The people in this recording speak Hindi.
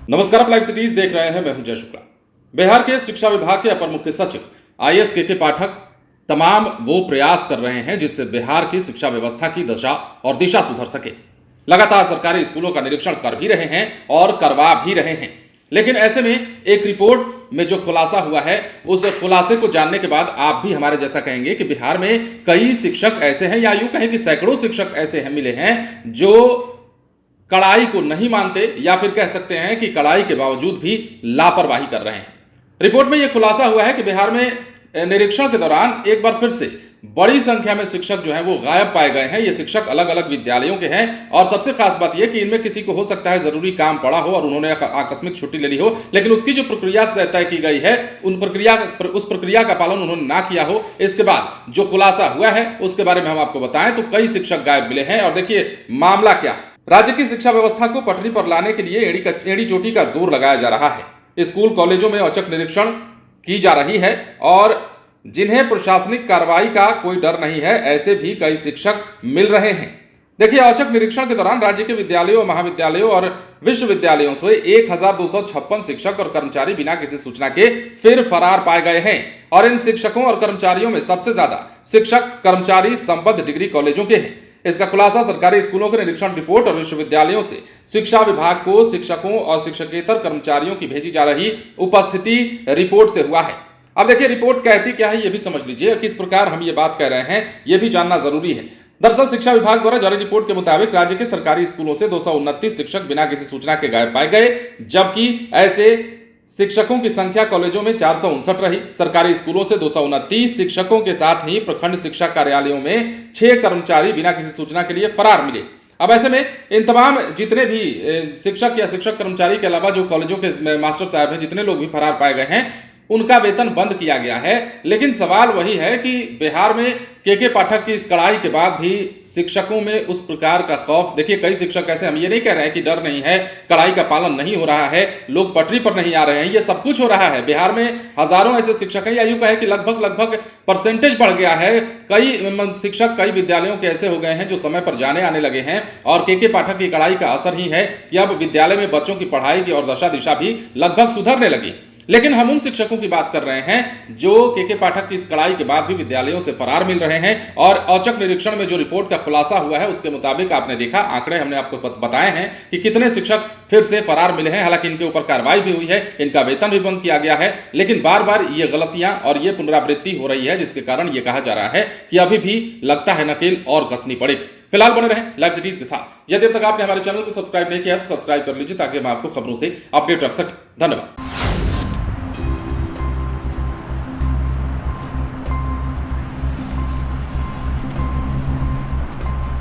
नमस्कार, आप लाइव सिटीज देख रहे हैं। मैं हूं जय शुक्ला। बिहार के शिक्षा विभाग के अपर मुख्य सचिव आईएएस के पाठक तमाम वो प्रयास कर रहे हैं जिससे बिहार की शिक्षा व्यवस्था की दशा और दिशा सुधर सके। लगातार सरकारी स्कूलों का निरीक्षण कर भी रहे हैं और करवा भी रहे हैं, लेकिन ऐसे में एक रिपोर्ट में जो खुलासा हुआ है उस खुलासे को जानने के बाद आप भी हमारे जैसा कहेंगे कि बिहार में कई शिक्षक ऐसे हैं, या यूं कहें कि सैकड़ों शिक्षक ऐसे हैं मिले हैं जो कड़ाई को नहीं मानते, या फिर कह सकते हैं कि कड़ाई के बावजूद भी लापरवाही कर रहे हैं। रिपोर्ट में यह खुलासा हुआ है कि बिहार में निरीक्षण के दौरान एक बार फिर से बड़ी संख्या में शिक्षक जो हैं वो गायब पाए गए हैं। ये शिक्षक अलग अलग विद्यालयों के हैं और सबसे खास बात यह कि इनमें किसी को हो सकता है जरूरी काम पड़ा हो और उन्होंने आकस्मिक छुट्टी ले ली हो, लेकिन उसकी जो प्रक्रिया तय की गई है उस प्रक्रिया का पालन उन्होंने ना किया हो। इसके बाद जो खुलासा हुआ है उसके बारे में हम आपको बताएं तो कई शिक्षक गायब मिले हैं। और देखिए मामला क्या है। राज्य की शिक्षा व्यवस्था को पटरी पर लाने के लिए एड़ी चोटी का जोर लगाया जा रहा है। स्कूल कॉलेजों में औचक निरीक्षण की जा रही है और जिन्हें प्रशासनिक कार्रवाई का कोई डर नहीं है ऐसे भी कई शिक्षक मिल रहे हैं। देखिए, औचक निरीक्षण के दौरान राज्य के विद्यालयों, महाविद्यालयों और विश्वविद्यालयों से 1256 शिक्षक और कर्मचारी बिना किसी सूचना के फिर फरार पाए गए हैं। और इन शिक्षकों और कर्मचारियों में सबसे ज्यादा शिक्षक कर्मचारी संबद्ध डिग्री कॉलेजों के हैं। इसका खुलासा सरकारी स्कूलों के निरीक्षण रिपोर्ट और विश्वविद्यालयों से शिक्षा विभाग को शिक्षकों और शिक्षकेतर कर्मचारियों की भेजी जा रही उपस्थिति रिपोर्ट से हुआ है। अब देखिए रिपोर्ट कहती क्या है ये भी समझ लीजिए। किस प्रकार हम ये बात कह रहे हैं ये भी जानना जरूरी है। दरअसल शिक्षा विभाग द्वारा जारी रिपोर्ट के मुताबिक राज्य के सरकारी स्कूलों से 229 शिक्षक बिना किसी सूचना के गायब पाए गए, जबकि ऐसे शिक्षकों की संख्या कॉलेजों में 459 रही। सरकारी स्कूलों से 229 शिक्षकों के साथ ही प्रखंड शिक्षा कार्यालयों में 6 कर्मचारी बिना किसी सूचना के लिए फरार मिले। अब ऐसे में इन तमाम जितने भी शिक्षक या शिक्षक कर्मचारी के अलावा जो कॉलेजों के मास्टर साहब हैं, जितने लोग भी फरार पाए गए हैं उनका वेतन बंद किया गया है। लेकिन सवाल वही है कि बिहार में के पाठक की इस कड़ाई के बाद भी शिक्षकों में उस प्रकार का खौफ। देखिए कई शिक्षक ऐसे, हम ये नहीं कह रहे हैं कि डर नहीं है, कड़ाई का पालन नहीं हो रहा है, लोग पटरी पर नहीं आ रहे हैं, ये सब कुछ हो रहा है। बिहार में हजारों ऐसे शिक्षक हैं, या यूं कहें कि लगभग परसेंटेज बढ़ गया है। कई शिक्षक कई विद्यालयों के ऐसे हो गए हैं जो समय पर जाने आने लगे हैं। और के पाठक की कड़ाई का असर ही है कि अब विद्यालय में बच्चों की पढ़ाई की और दशा दिशा भी लगभग सुधरने लगी। लेकिन हम उन शिक्षकों की बात कर रहे हैं जो के पाठक की इस कड़ाई के बाद भी विद्यालयों से फरार मिल रहे हैं। और औचक निरीक्षण में जो रिपोर्ट का खुलासा हुआ है उसके मुताबिक आपने देखा, आंकड़े हमने आपको बताए हैं कि कितने शिक्षक फिर से फरार मिले हैं। हालांकि इनके ऊपर कार्रवाई भी हुई है, इनका वेतन भी बंद किया गया है, लेकिन बार बार ये गलतियां और ये पुनरावृत्ति हो रही है, जिसके कारण ये कहा जा रहा है कि अभी भी लगता है नकेल और कसनी पड़ेगी। फिलहाल बने रहें लाइव सिटीज के साथ। यदि अब तक आपने हमारे चैनल को सब्सक्राइब नहीं किया तो सब्सक्राइब कर लीजिए ताकि हम आपको खबरों से अपडेट रख सकें। धन्यवाद।